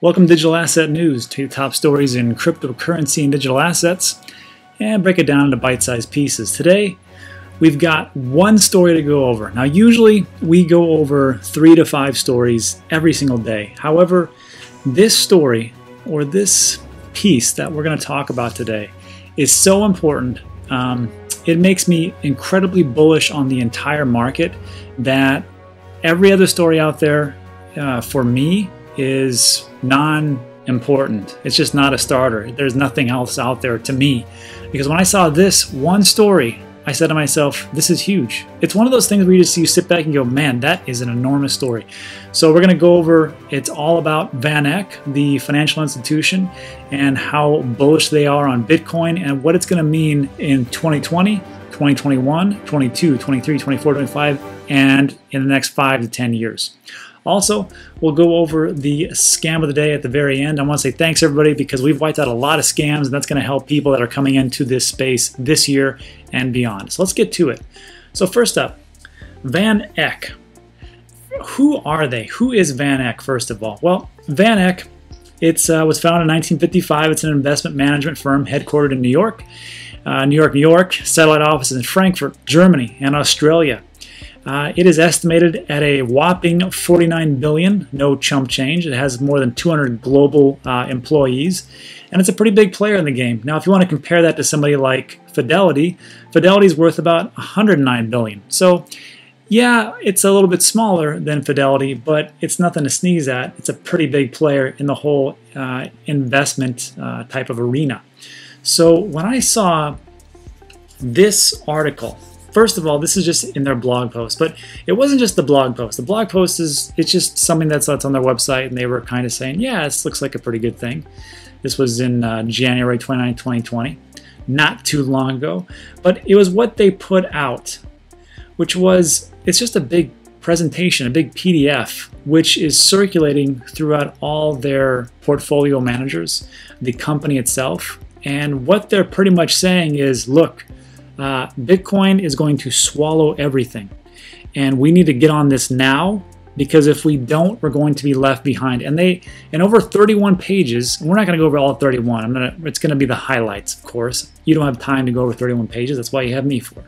Welcome to Digital Asset News, take the top stories in cryptocurrency and digital assets and break it down into bite-sized pieces. Today, we've got one story to go over. Now, usually we go over 3 to 5 stories every single day. However, this story or this piece that we're going to talk about today is so important. It makes me incredibly bullish on the entire market that every other story out there for me is non-important. It's just not a starter. There's nothing else out there to me. Because when I saw this one story, I said to myself, this is huge. It's one of those things where you sit back and go, man, that is an enormous story. So we're going to go over, it's all about VanEck, the financial institution, and how bullish they are on Bitcoin and what it's going to mean in 2020, 2021, 22, 23, 24, 25, and in the next 5 to 10 years. Also, we'll go over the scam of the day at the very end. I want to say thanks everybody because we've wiped out a lot of scams and that's going to help people that are coming into this space this year and beyond. So let's get to it. So first up, VanEck. Who are they? Who is VanEck first of all? Well, VanEck, it was founded in 1955. It's an investment management firm headquartered in New York. New York, satellite offices in Frankfurt, Germany, and Australia. It is estimated at a whopping 49 billion, no chump change. It has more than 200 global employees, and it's a pretty big player in the game. Now, if you want to compare that to somebody like Fidelity, Fidelity's worth about 109 billion. So, yeah, it's a little bit smaller than Fidelity, but it's nothing to sneeze at. It's a pretty big player in the whole investment type of arena. So, when I saw this article, first of all, this is just in their blog post, but it wasn't just the blog post. The blog post it's just something that's on their website, and they were kind of saying, yeah, this looks like a pretty good thing. This was in January 29, 2020, not too long ago, but it was what they put out, which was, it's just a big presentation, a big PDF, which is circulating throughout all their portfolio managers, the company itself, and what they're pretty much saying is, look, Bitcoin is going to swallow everything, and we need to get on this now, because if we don't, we're going to be left behind. And they, in over 31 pages, and we're not going to go over all 31. It's going to be the highlights, of course. You don't have time to go over 31 pages. That's why you have me for.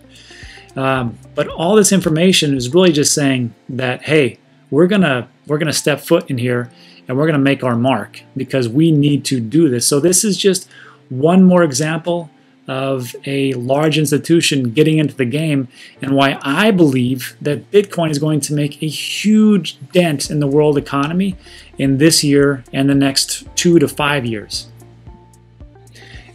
But all this information is really just saying that, hey, we're gonna step foot in here, and we're gonna make our mark because we need to do this. So this is just one more example of a large institution getting into the game, and why I believe that Bitcoin is going to make a huge dent in the world economy in this year and the next 2 to 5 years.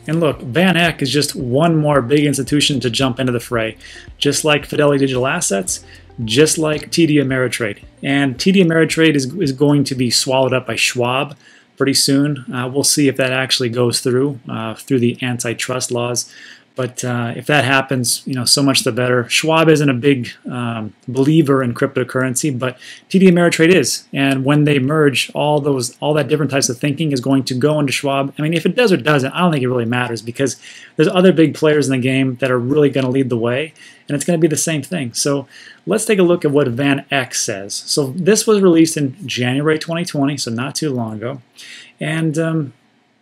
And look, VanEck is just one more big institution to jump into the fray, just like Fidelity Digital Assets, just like TD Ameritrade. And TD Ameritrade is going to be swallowed up by Schwab pretty soon. We'll see if that actually goes through the antitrust laws. But if that happens, so much the better. Schwab isn't a big believer in cryptocurrency, but TD Ameritrade is. And when they merge, all that different types of thinking is going to go into Schwab. I mean, if it does or doesn't, I don't think it really matters, because there's other big players in the game that are really going to lead the way, and it's going to be the same thing. So let's take a look at what VanEck says. So this was released in January 2020, so not too long ago, and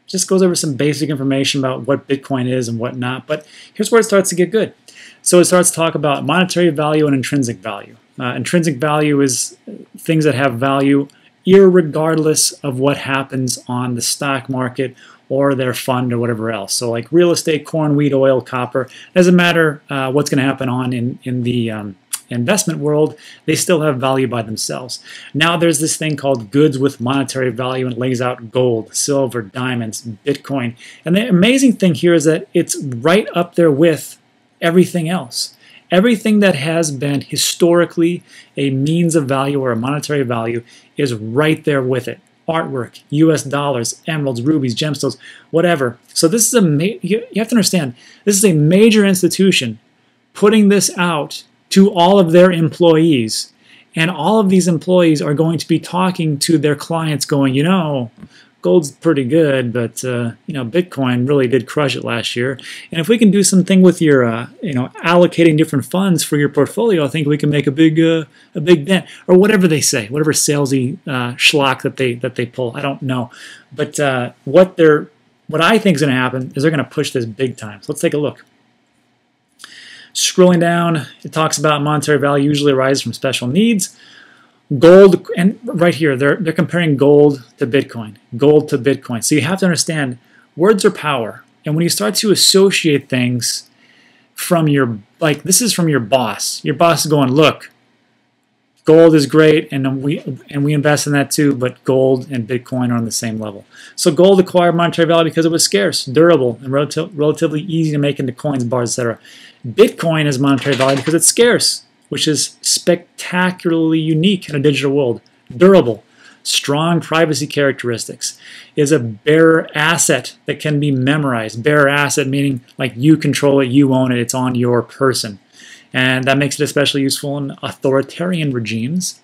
just goes over some basic information about what Bitcoin is and whatnot. But here's where it starts to get good. So it starts to talk about monetary value and intrinsic value. Intrinsic value is things that have value irregardless of what happens on the stock market or their fund or whatever else. So like real estate, corn, wheat, oil, copper, doesn't matter what's going to happen on in the investment world, they still have value by themselves. Now there's this thing called goods with monetary value, and it lays out gold, silver, diamonds, Bitcoin. And the amazing thing here is that it's right up there with everything else. Everything that has been historically a means of value or a monetary value is right there with it. Artwork, US dollars, emeralds, rubies, gemstones, whatever. So this is you have to understand, this is a major institution putting this out to all of their employees, and all of these employees are going to be talking to their clients going, gold gold's pretty good, but you know, Bitcoin really did crush it last year. And if we can do something with your, you know, allocating different funds for your portfolio, I think we can make a big dent, or whatever they say, whatever salesy schlock that they pull. I don't know, but what I think is going to happen is they're going to push this big time. So let's take a look. Scrolling down, it talks about monetary value usually arises from special needs. Gold, and right here, they're comparing gold to Bitcoin. Gold to Bitcoin. So you have to understand, words are power. And when you start to associate things from your, like this is from your boss. Your boss is going, look, gold is great, and we invest in that too, but gold and Bitcoin are on the same level. So gold acquired monetary value because it was scarce, durable, and relatively easy to make into coins, bars, etc. Bitcoin has monetary value because it's scarce, which is spectacularly unique in a digital world. Durable, strong privacy characteristics, is a bearer asset that can be memorized. Bearer asset meaning like you control it, you own it, it's on your person. And that makes it especially useful in authoritarian regimes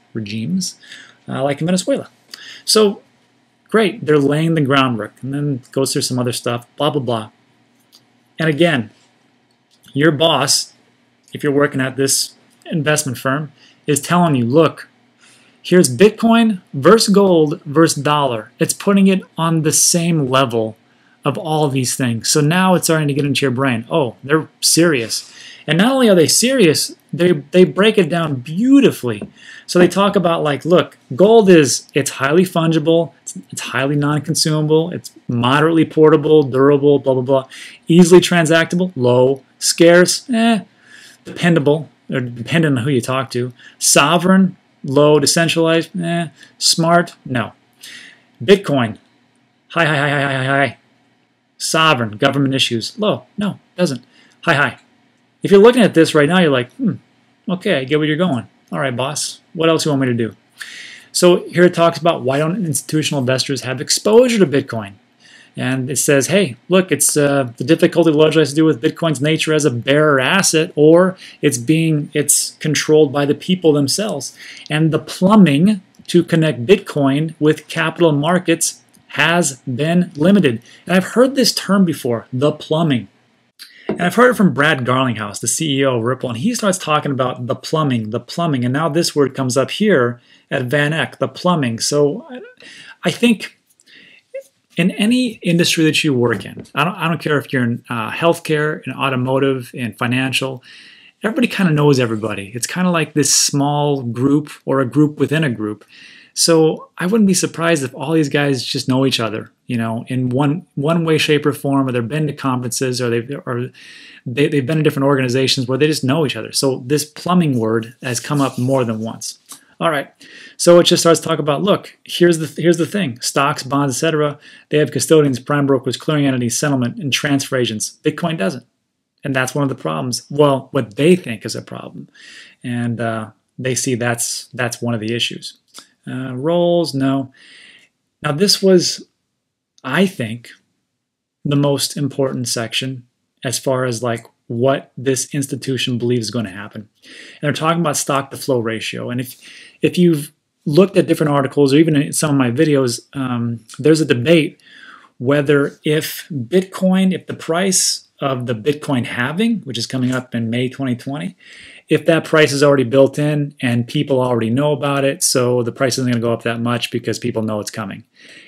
like in Venezuela. So great, they're laying the groundwork, and then goes through some other stuff, blah, blah, blah. And again, your boss, if you're working at this investment firm, is telling you, look, here's Bitcoin versus gold versus dollar. It's putting it on the same level of all of these things. So now it's starting to get into your brain. Oh, they're serious. And not only are they serious, they break it down beautifully. So they talk about, like, look, gold it's highly fungible, it's highly non-consumable, it's moderately portable, durable, blah, blah, blah, easily transactable, low, scarce, dependable, or dependent on who you talk to, sovereign, low, decentralized, smart, no. Bitcoin, high. Sovereign, government issues, low, no, doesn't. High. If you're looking at this right now, you're like, okay, I get where you're going. All right, boss, what else do you want me to do? So here it talks about why don't institutional investors have exposure to Bitcoin? And it says, hey, look, it's the difficulty largely has to do with Bitcoin's nature as a bearer asset, or it's controlled by the people themselves. And the plumbing to connect Bitcoin with capital markets has been limited. And I've heard this term before, the plumbing. And I've heard it from Brad Garlinghouse, the CEO of Ripple, and he starts talking about the plumbing, and now this word comes up here at VanEck, the plumbing. So I think in any industry that you work in, I don't care if you're in healthcare, in automotive, in financial, everybody kind of knows everybody. It's kind of like this small group or a group within a group. So I wouldn't be surprised if all these guys just know each other, you know, in one way, shape, or form, or they've been to conferences, or they've been in different organizations where they just know each other. So this plumbing word has come up more than once. All right, so it just starts to talk about, look, here's the thing: stocks, bonds, etc. They have custodians, prime brokers, clearing entities, settlement, and transfer agents. Bitcoin doesn't, and that's one of the problems. Well, what they think is a problem, and they see that's one of the issues. Roles, no. Now this was, I think, the most important section as far as like what this institution believes is going to happen. And they're talking about stock to flow ratio. And if you've looked at different articles, or even in some of my videos, there's a debate whether if the price of the Bitcoin halving, which is coming up in May 2020, if that price is already built in and people already know about it, so the price isn't going to go up that much because people know it's coming.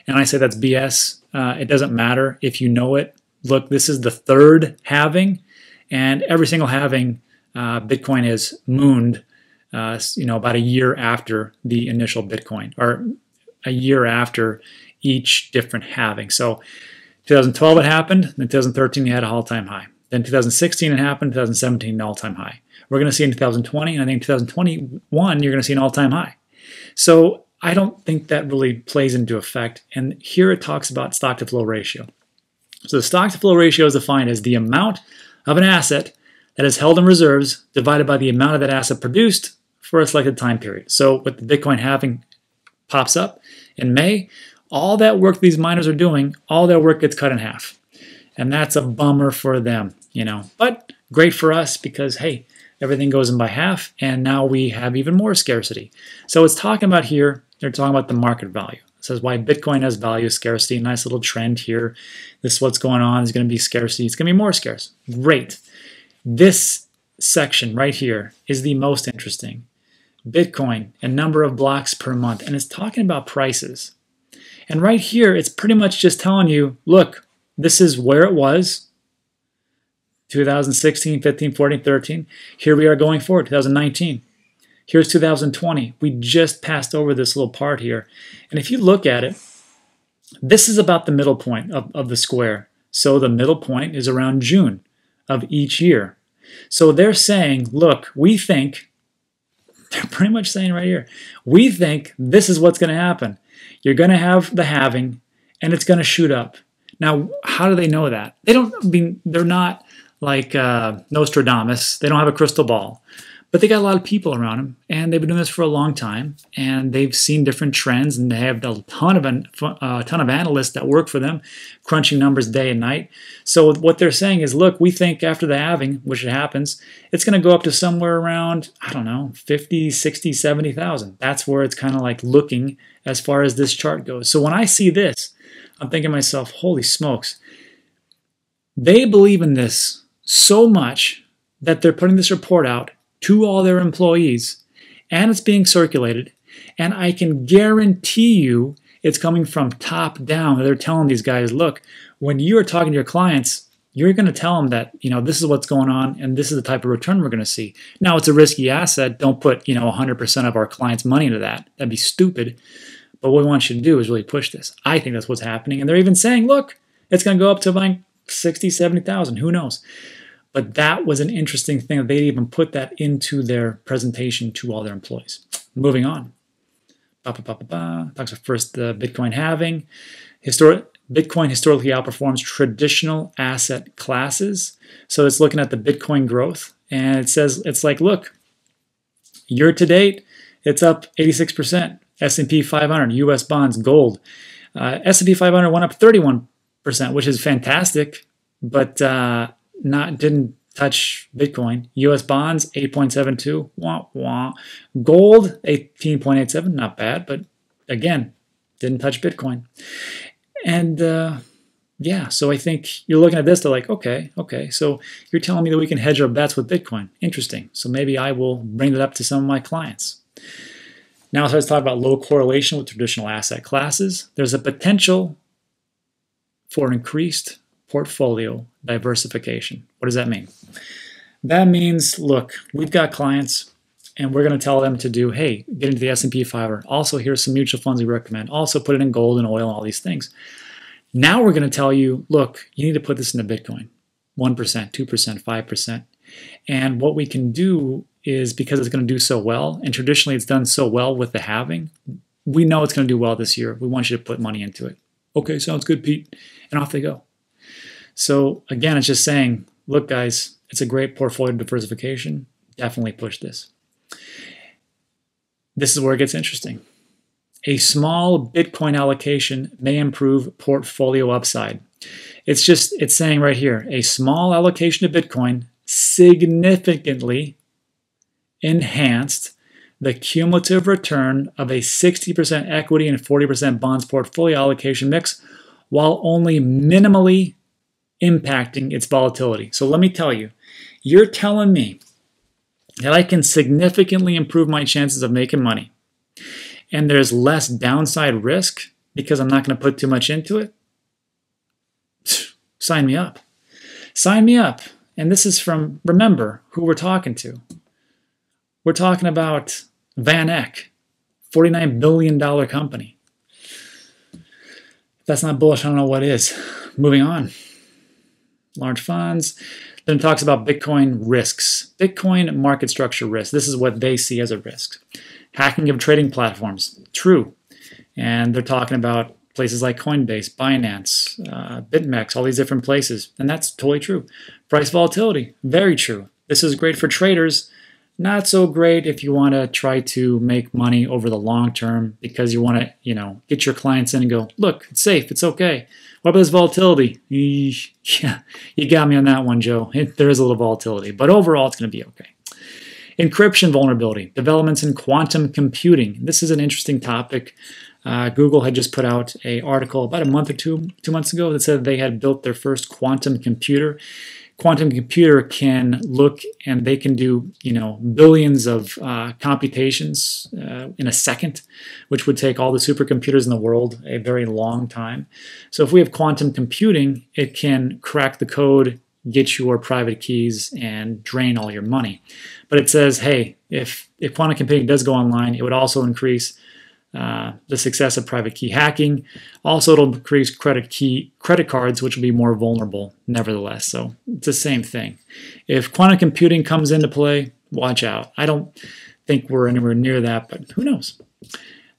And I say that's BS. It doesn't matter if you know it. Look, this is the third halving, and every single halving, Bitcoin is mooned, about a year after the initial Bitcoin, or a year after each different halving. So 2012 it happened, then 2013 you had an all-time high. Then 2016 it happened, 2017 an all-time high. We're going to see in 2020, and I think in 2021 you're going to see an all-time high. So I don't think that really plays into effect. And here it talks about stock to flow ratio. So the stock to flow ratio is defined as the amount of an asset that is held in reserves divided by the amount of that asset produced for a selected time period. So with the Bitcoin halving pops up in May, all that work these miners are doing, all their work gets cut in half. And that's a bummer for them, But great for us because, hey, everything goes in by half, and now we have even more scarcity. So it's talking about here, they're talking about the market value. says why Bitcoin has value, scarcity, nice little trend here. This is what's going on. There's going to be scarcity. It's going to be more scarce. Great. This section right here is the most interesting. Bitcoin and number of blocks per month. And it's talking about prices. And right here, it's pretty much just telling you, look, this is where it was. 2016, 15, 14, 13. Here we are going forward, 2019. Here's 2020. We just passed over this little part here. And if you look at it, this is about the middle point of the square. So the middle point is around June of each year. So they're saying, look, we think, they're pretty much saying right here, we think this is what's going to happen. You're going to have the halving, and it's going to shoot up. Now, how do they know that? They're not like Nostradamus. They don't have a crystal ball. But they got a lot of people around them, and they've been doing this for a long time, and they've seen different trends, and they have a ton of analysts that work for them, crunching numbers day and night. So what they're saying is, look, we think after the halving, which it happens, it's going to go up to somewhere around, I don't know, 50, 60, 70,000. That's where it's kind of like looking as far as this chart goes. So when I see this, I'm thinking to myself, holy smokes, they believe in this so much that they're putting this report out to all their employees, and it's being circulated, and I can guarantee you it's coming from top down. They're telling these guys, look, when you're talking to your clients, you're going to tell them that, this is what's going on, and this is the type of return we're going to see. Now, it's a risky asset. Don't put, 100% of our clients' money into that. That'd be stupid. But what we want you to do is really push this. I think that's what's happening. And they're even saying, look, it's going to go up to like 60, 70,000. Who knows? But that was an interesting thing that they'd even put that into their presentation to all their employees. Moving on. Talks about first the Bitcoin halving. Bitcoin historically outperforms traditional asset classes. So it's looking at the Bitcoin growth. And it says, it's like, look, year to date, it's up 86%. S&P 500, US bonds, gold. S&P 500 went up 31%, which is fantastic, but didn't touch Bitcoin. US bonds 8.72, wah wah. Gold 18.87, not bad, but again, didn't touch Bitcoin. And yeah, so I think you're looking at this, they're like, okay, so you're telling me that we can hedge our bets with Bitcoin. Interesting. So maybe I will bring it up to some of my clients. Now let's talk about low correlation with traditional asset classes. There's a potential for increased portfolio diversification. What does that mean? That means, look, we've got clients and we're going to tell them to do, hey, get into the S&P 500. Also, here's some mutual funds we recommend. Also, put it in gold and oil and all these things. Now we're going to tell you, look, you need to put this into Bitcoin. 1%, 2%, 5%. And what we can do is, because it's going to do so well, and traditionally it's done so well with the halving, we know it's going to do well this year. We want you to put money into it. Okay, sounds good, Pete. And off they go. So again, it's just saying, look, guys, it's a great portfolio diversification. Definitely push this. This is where it gets interesting. A small Bitcoin allocation may improve portfolio upside. It's saying right here, a small allocation to Bitcoin significantly enhanced the cumulative return of a 60% equity and 40% bonds portfolio allocation mix while only minimally impacting its volatility. So let me tell you, you're telling me that I can significantly improve my chances of making money and there's less downside risk because I'm not going to put too much into it? Sign me up. Sign me up. And this is from, remember who we're talking to. We're talking about VanEck, $49 billion company. If that's not bullish, I don't know what is. Moving on. Large funds. Then it talks about Bitcoin risks. Bitcoin market structure risk. This is what they see as a risk. Hacking of trading platforms. True. And they're talking about places like Coinbase, Binance, BitMEX, all these different places. And that's totally true. Price volatility. Very true. This is great for traders. Not so great if you want to try to make money over the long term because you want to, get your clients in and go, look, it's safe, it's okay. What about this volatility? Yeah, you got me on that one, Joe. There is a little volatility, but overall it's going to be okay. Encryption vulnerability, developments in quantum computing. This is an interesting topic. Google had just put out an article about a month or two months ago that said they had built their first quantum computer. Quantum computer can look and they can do, billions of computations in a second, which would take all the supercomputers in the world a very long time. So if we have quantum computing, it can crack the code, get your private keys, and drain all your money. But it says, hey, if quantum computing does go online, it would also increase the success of private key hacking. Also, it'll increase credit cards, which will be more vulnerable nevertheless. So it's the same thing. If quantum computing comes into play, watch out. I don't think we're anywhere near that, but who knows?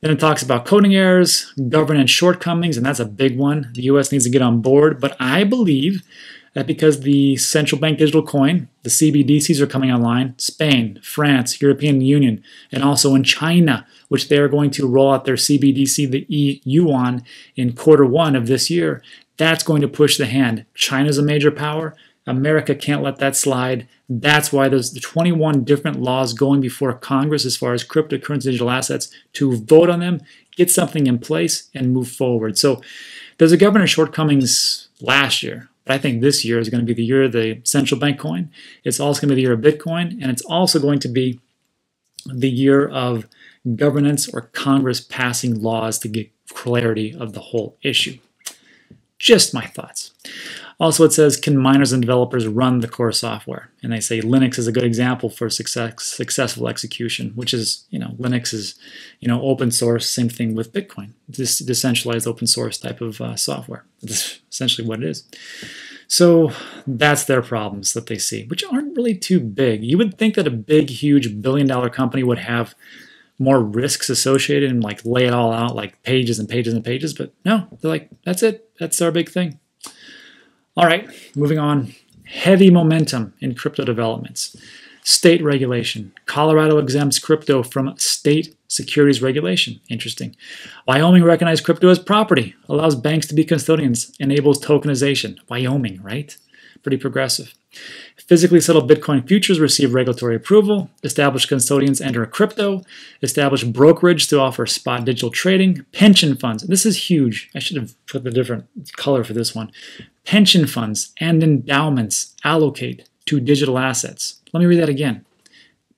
Then it talks about coding errors, governance shortcomings, and that's a big one. The US needs to get on board, but I believe that because the central bank digital coin, the CBDCs are coming online, Spain, France, European Union, and also in China, which they are going to roll out their CBDC, the yuan, in Q1 of this year. That's going to push the hand. China's a major power. America can't let that slide. That's why there's the 21 different laws going before Congress as far as cryptocurrency digital assets to vote on them, get something in place, and move forward. So there's a governance shortcomings last year. But I think this year is going to be the year of the central bank coin. It's also going to be the year of Bitcoin, and it's also going to be the year of governance or Congress passing laws to get clarity of the whole issue. Just my thoughts. Also, it says, can miners and developers run the core software? And they say Linux is a good example for successful execution, which is, Linux is, open source, same thing with Bitcoin. This decentralized open source type of software. That's essentially what it is. So that's their problems that they see, which aren't really too big. You would think that a big, huge billion-dollar company would have more risks associated and lay it all out like pages and pages and pages, but no, they're like, that's it. That's our big thing. All right, moving on. Heavy momentum in crypto developments. State regulation. Colorado exempts crypto from state securities regulation. Interesting. Wyoming recognized crypto as property, allows banks to be custodians, enables tokenization. Wyoming, right? Pretty progressive. Physically settled Bitcoin futures receive regulatory approval. Established custodians enter crypto. Established brokerage to offer spot digital trading. Pension funds. This is huge. I should have put the different color for this one. Pension funds and endowments allocate to digital assets. Let me read that again.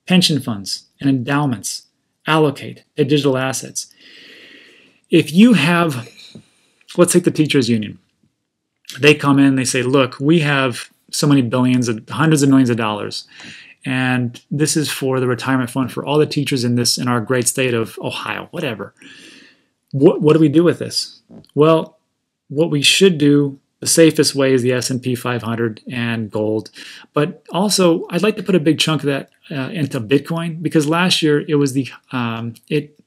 Pension funds and endowments allocate to digital assets. If you have, let's take the teachers union. They come in, they say, look, we have so many billions, hundreds of millions of dollars, and this is for the retirement fund for all the teachers in our great state of Ohio, whatever. What do we do with this? Well, what we should do, the safest way is the S&P 500 and gold. But also, I'd like to put a big chunk of that into Bitcoin, because last year it was it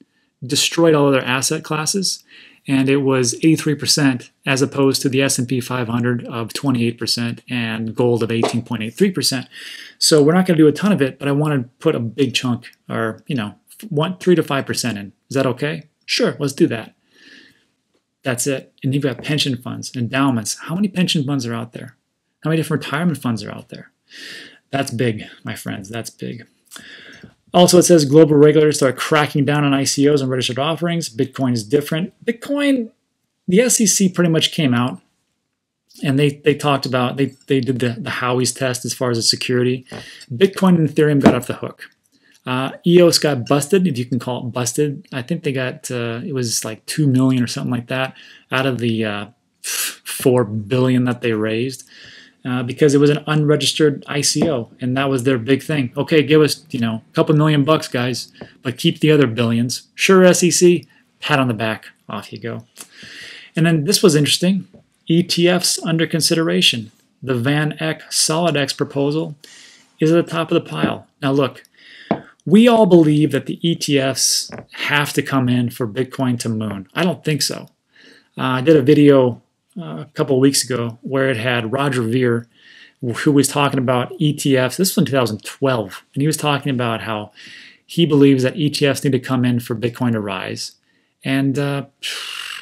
destroyed all other asset classes, and it was 83% as opposed to the S&P 500 of 28% and gold of 18.83%. So we're not going to do a ton of it, but I want to put a big chunk, or 3 to 5% in. Is that okay? Sure, let's do that. That's it. And you've got pension funds, endowments. How many pension funds are out there? How many different retirement funds are out there? That's big, my friends. That's big. Also, it says global regulators start cracking down on ICOs and registered offerings. Bitcoin is different. Bitcoin, the SEC pretty much came out and they talked about, they did the Howey's test as far as the security. Bitcoin and Ethereum got off the hook. EOS got busted, if you can call it busted. I think they got, it was like 2 million or something like that out of the 4 billion that they raised. Because it was an unregistered ICO, and that was their big thing. Okay, give us, a couple $1 million, guys, but keep the other billions. Sure, SEC, pat on the back, off you go. And then this was interesting. ETFs under consideration. The VanEck SolidX proposal is at the top of the pile. Now look, we all believe that the ETFs have to come in for Bitcoin to moon. I don't think so. I did a video a couple of weeks ago where it had Roger Ver, who was talking about ETFs. This was in 2012, and he was talking about how he believes that ETFs need to come in for Bitcoin to rise. And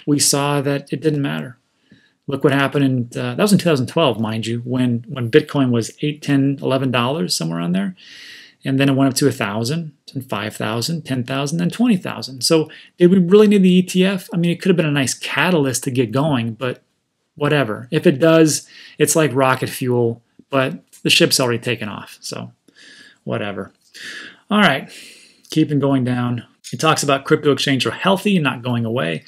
we saw that it didn't matter. Look what happened, and that was in 2012, mind you, when Bitcoin was $8, $10, $11, somewhere on there. And then it went up to 1,000, and 5,000, 10,000, and 20,000. So did we really need the ETF? I mean, it could have been a nice catalyst to get going, but whatever. If it does, it's like rocket fuel, but the ship's already taken off, so whatever. All right, keeping going down. It talks about crypto exchange are healthy, not going away.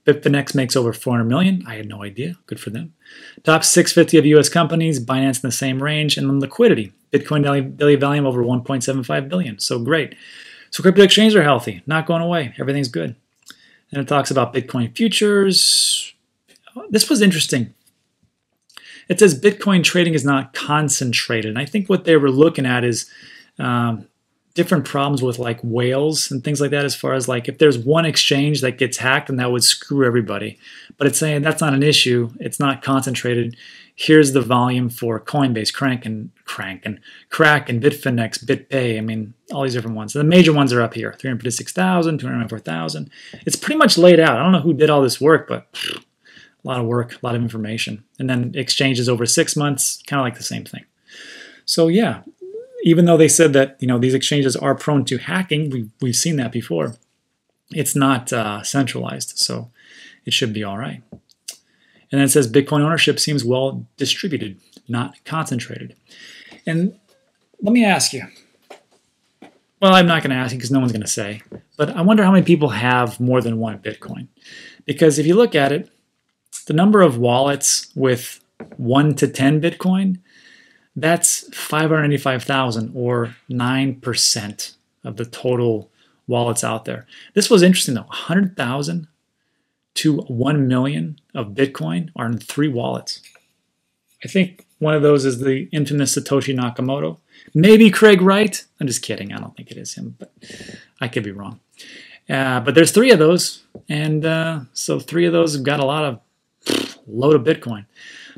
BitFinex makes over 400 million. I had no idea. Good for them. Top 650 of U.S. companies, Binance in the same range, and then liquidity. Bitcoin daily volume over 1.75 billion. So great. So crypto exchanges are healthy, not going away. Everything's good. And it talks about Bitcoin futures. This was interesting. It says Bitcoin trading is not concentrated. And I think what they were looking at is different problems with like whales and things like that, as far as like if there's one exchange that gets hacked, and that would screw everybody. But it's saying that's not an issue. It's not concentrated. Here's the volume for Coinbase, Crank, and Bitfinex, BitPay. I mean, all these different ones. The major ones are up here: 356,000, 294,000. It's pretty much laid out. I don't know who did all this work, but a lot of work, a lot of information. And then exchanges over 6 months, kind of like the same thing. So yeah. Even though they said that these exchanges are prone to hacking, we've seen that before. It's not centralized, so it should be all right. And then it says Bitcoin ownership seems well distributed, not concentrated. And let me ask you. Well, I'm not going to ask you because no one's going to say. But I wonder how many people have more than one Bitcoin. Because if you look at it, the number of wallets with 1 to 10 Bitcoin, that's 585,000, or 9% of the total wallets out there. This was interesting though. 100,000 to 1 million of Bitcoin are in 3 wallets. I think one of those is the infamous Satoshi Nakamoto. Maybe Craig Wright. I'm just kidding. I don't think it is him, but I could be wrong. But there's 3 of those, and so 3 of those have got a load of Bitcoin.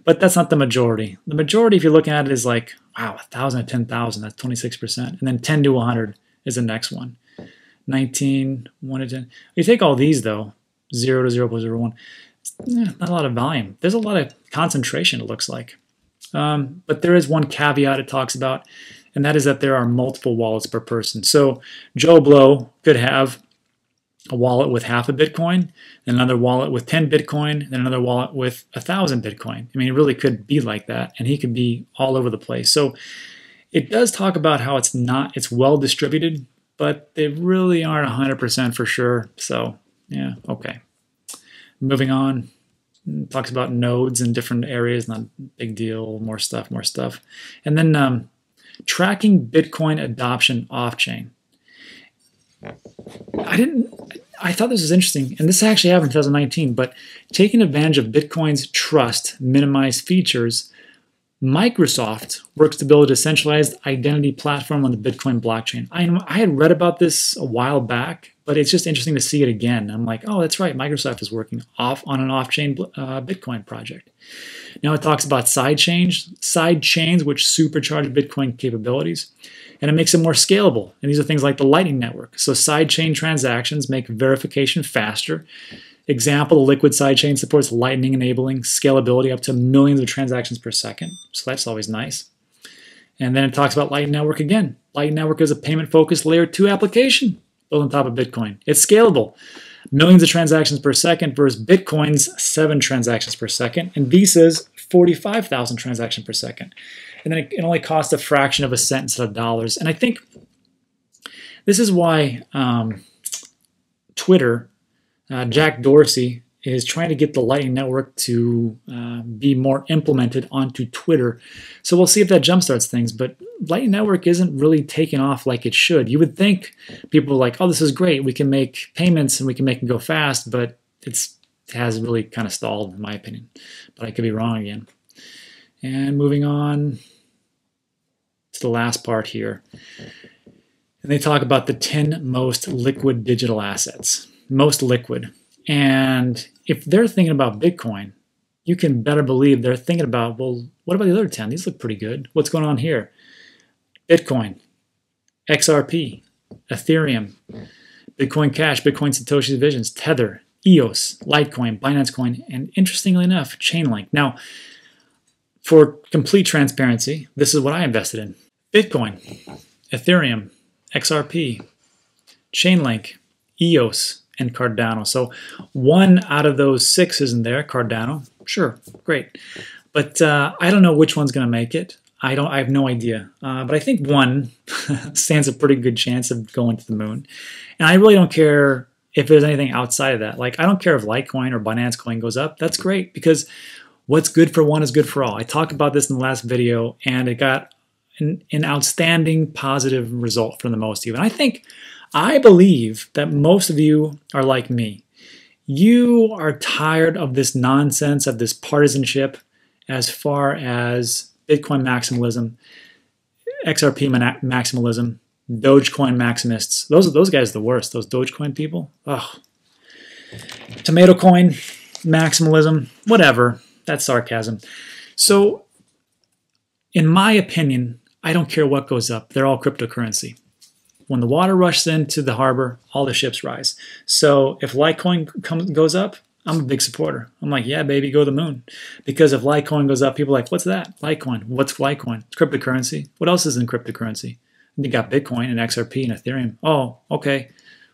But that's not the majority. The majority, if you're looking at it, is like, wow, 1,000 to 10,000, that's 26%. And then 10 to 100 is the next one. 19, 1 to 10. You take all these, though, 0 to 0.01, not a lot of volume. There's a lot of concentration, it looks like. But there is one caveat it talks about, and that is that there are multiple wallets per person. So Joe Blow could have a wallet with half a Bitcoin, then another wallet with 10 Bitcoin, then another wallet with 1,000 Bitcoin. I mean, it really could be like that, and he could be all over the place. So it does talk about how it's well distributed, but they really aren't 100% for sure. So yeah, okay. Moving on, it talks about nodes in different areas, not a big deal, more stuff. And then tracking Bitcoin adoption off-chain. I thought this was interesting, and this actually happened in 2019, but taking advantage of Bitcoin's trust minimized features, Microsoft works to build a decentralized identity platform on the Bitcoin blockchain. I had read about this a while back, but it's just interesting to see it again. I'm like, oh, that's right, Microsoft is working on an off-chain Bitcoin project. Now it talks about sidechains which supercharge Bitcoin capabilities, and it makes it more scalable. And these are things like the Lightning Network. So sidechain transactions make verification faster. Example, the Liquid sidechain supports Lightning, enabling scalability up to millions of transactions per second. So that's always nice. And then it talks about Lightning Network again. Lightning Network is a payment-focused layer 2 application built on top of Bitcoin. It's scalable. Millions of transactions per second versus Bitcoin's 7 transactions per second, and Visa's 45,000 transactions per second. And then it only costs a fraction of a cent instead of dollars. And I think this is why Twitter, Jack Dorsey, is trying to get the Lightning Network to be more implemented onto Twitter. So we'll see if that jumpstarts things. But Lightning Network isn't really taking off like it should. You would think people are like, oh, this is great. We can make payments and we can make them go fast. But it has really kind of stalled, in my opinion. But I could be wrong again. And moving on to the last part here. And they talk about the 10 most liquid digital assets. Most liquid. And if they're thinking about Bitcoin, you can better believe they're thinking about, well, what about the other 10? These look pretty good. What's going on here? Bitcoin, XRP, Ethereum, Bitcoin Cash, Bitcoin Satoshi Visions, Tether, EOS, Litecoin, Binance Coin, and interestingly enough, Chainlink. Now, for complete transparency, this is what I invested in. Bitcoin. Ethereum, XRP, Chainlink, EOS, and Cardano. So one out of those 6 isn't there. Cardano, sure, great. But I don't know which one's going to make it. I have no idea. But I think one stands a pretty good chance of going to the moon. And I really don't care if there's anything outside of that. Like, I don't care if Litecoin or Binance Coin goes up. That's great, because what's good for one is good for all. I talked about this in the last video, and it got an outstanding positive result for the most of you. And I believe that most of you are like me. You are tired of this nonsense, of this partisanship as far as Bitcoin maximalism, XRP maximalism, Dogecoin maximists. Those guys are the worst. Those Dogecoin people. Ugh. Tomato coin maximalism. Whatever. That's sarcasm. So, in my opinion, I don't care what goes up. They're all cryptocurrency. When the water rushes into the harbor, all the ships rise. So if Litecoin goes up, I'm a big supporter. I'm like, yeah, baby, go to the moon. Because if Litecoin goes up, people are like, what's that? Litecoin. What's Litecoin? It's cryptocurrency. What else is in cryptocurrency? You got Bitcoin and XRP and Ethereum. Oh, okay.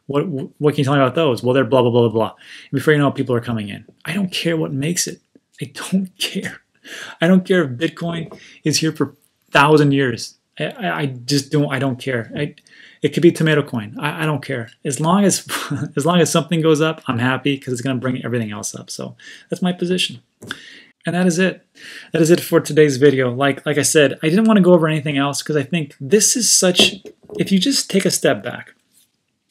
What can you tell me about those? Well, they're blah, blah, blah, blah, blah. And before you know it, people are coming in. I don't care what makes it. I don't care. I don't care if Bitcoin is here for 1,000 years. I just don't. I don't care. It could be tomato coin. I don't care. As long as something goes up, I'm happy, because it's going to bring everything else up. So that's my position. And that is it. That is it for today's video. Like I said, I didn't want to go over anything else, because I think this is such. If you just take a step back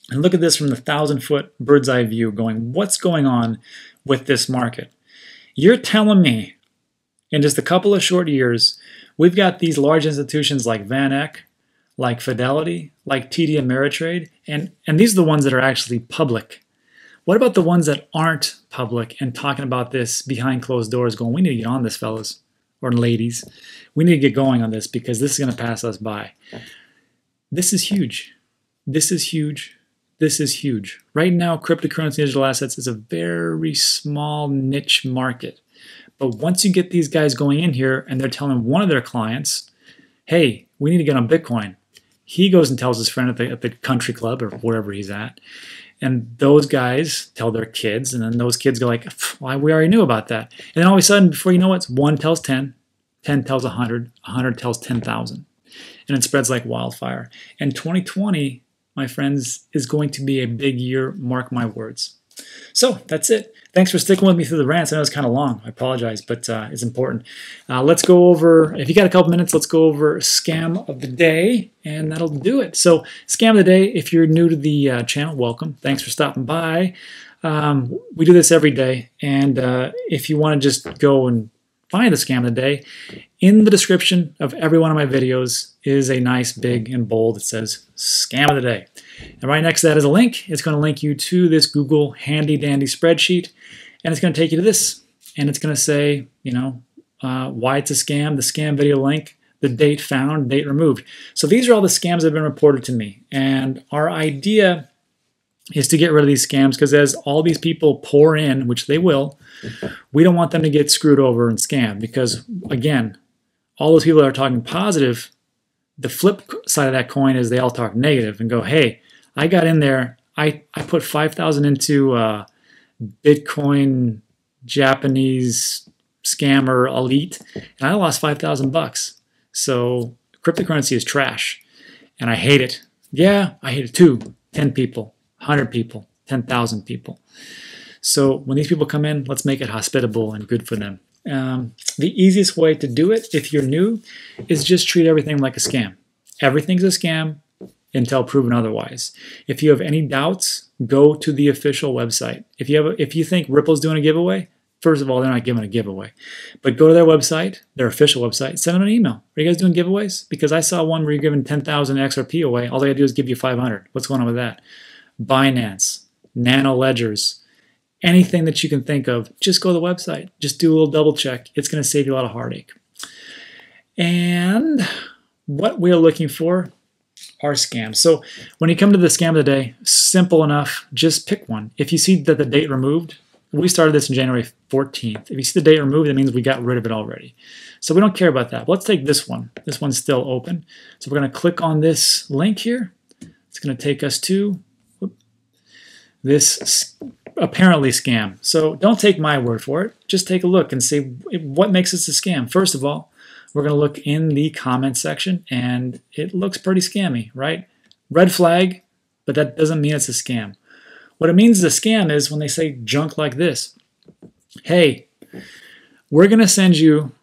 and look at this from the 1,000-foot bird's eye view, going, what's going on with this market? You're telling me in just a couple of short years, we've got these large institutions like VanEck, like Fidelity, like TD Ameritrade, and these are the ones that are actually public. What about the ones that aren't public and talking about this behind closed doors, going, we need to get on this, fellas or ladies. We need to get going on this, because this is going to pass us by. This is huge. This is huge. This is huge. Right now, cryptocurrency digital assets is a very small niche market. But once you get these guys going in here and they're telling one of their clients, hey, we need to get on Bitcoin. He goes and tells his friend at the country club or wherever he's at. And those guys tell their kids, and then those kids go like, well, we already knew about that. And then all of a sudden, before you know it, 1 tells 10, 10 tells 100, 100 tells 10,000. And it spreads like wildfire. And 2020, my friends, is going to be a big year, mark my words. So that's it. Thanks for sticking with me through the rants. I know it's kind of long. I apologize, but it's important. Let's go over, if you got a couple minutes, let's go over scam of the day, and that'll do it. So scam of the day, if you're new to the channel, welcome. Thanks for stopping by. We do this every day, and if you want to just go and find the scam of the day, in the description of every one of my videos is a nice big and bold that says scam of the day. And right next to that is a link. It's going to link you to this Google handy dandy spreadsheet, and it's going to take you to this, and it's going to say, you know, why it's a scam, the scam video link, the date found, date removed. So these are all the scams that have been reported to me, and our idea is to get rid of these scams, because as all these people pour in, which they will, we don't want them to get screwed over and scammed, because again, all those people that are talking positive, the flip side of that coin is they all talk negative and go, hey, I got in there, I put 5,000 into Bitcoin Japanese scammer elite, and I lost 5,000 bucks. So cryptocurrency is trash, and I hate it. Yeah, I hate it too. 10 people, 100 people, 10,000 people. So when these people come in, let's make it hospitable and good for them. The easiest way to do it, if you're new, is just treat everything like a scam. Everything's a scam until proven otherwise. If you have any doubts, go to the official website. If you think Ripple's doing a giveaway, first of all, they're not giving a giveaway. But go to their website, their official website, send them an email. Are you guys doing giveaways? Because I saw one where you're giving 10,000 XRP away. All they gotta do is give you 500. What's going on with that? Binance, Nano Ledgers, anything that you can think of, just go to the website. Just do a little double check. It's going to save you a lot of heartache. And what we're looking for are scams. So when you come to the scam of the day, simple enough, just pick one. If you see that the date removed, we started this on January 14th. If you see the date removed, that means we got rid of it already. So we don't care about that. But let's take this one. This one's still open. So we're going to click on this link here. It's going to take us to this apparently scam. So don't take my word for it. Just take a look and see what makes this a scam. First of all, we're going to look in the comment section, and it looks pretty scammy, right? Red flag, but that doesn't mean it's a scam. What it means is a scam is when they say junk like this. Hey, we're going to send you,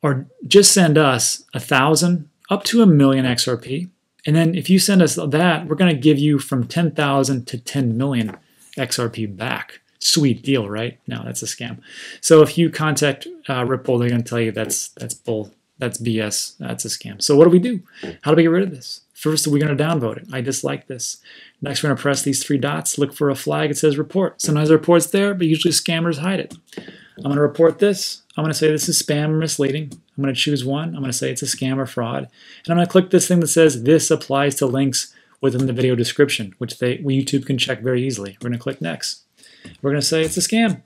or just send us 1,000 up to 1,000,000 XRP. And then if you send us that, we're going to give you from 10,000 to 10 million XRP back. Sweet deal, right? No, that's a scam. So if you contact Ripple, they're going to tell you that's bull, that's BS, that's a scam. So what do? How do we get rid of this? First, we're going to downvote it. I dislike this. Next, we're going to press these 3 dots, look for a flag. It says report. Sometimes the report's there, but usually scammers hide it. I'm going to report this. I'm going to say this is spam or misleading. I'm going to choose one. I'm going to say it's a scam or fraud. And I'm going to click this thing that says this applies to links within the video description, which YouTube can check very easily. We're going to click next. We're going to say it's a scam.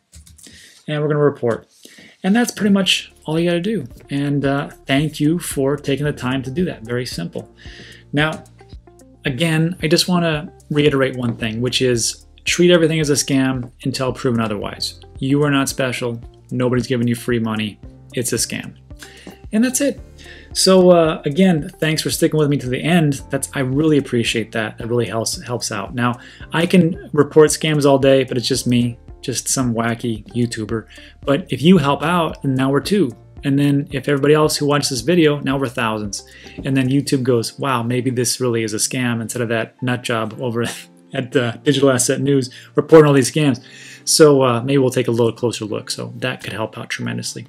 And we're going to report. And that's pretty much all you got to do. And thank you for taking the time to do that. Very simple. Now, again, I just want to reiterate one thing, which is treat everything as a scam until proven otherwise. You are not special. Nobody's giving you free money. It's a scam. And that's it. So again, thanks for sticking with me to the end. I really appreciate that. That really helps out. Now, I can report scams all day, but it's just me, just some wacky YouTuber. But if you help out, then now we're 2. And then if everybody else who watches this video, now we're thousands. And then YouTube goes, wow, maybe this really is a scam instead of that nut job over at Digital Asset News reporting all these scams. So maybe we'll take a little closer look. So that could help out tremendously.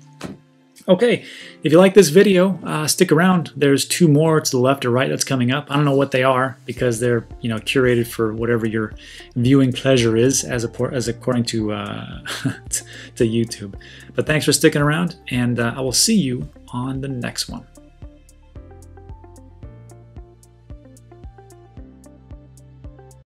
Okay, if you like this video, stick around. There's 2 more to the left or right that's coming up. I don't know what they are because they're curated for whatever your viewing pleasure is, as according to to YouTube. But thanks for sticking around, and I will see you on the next one.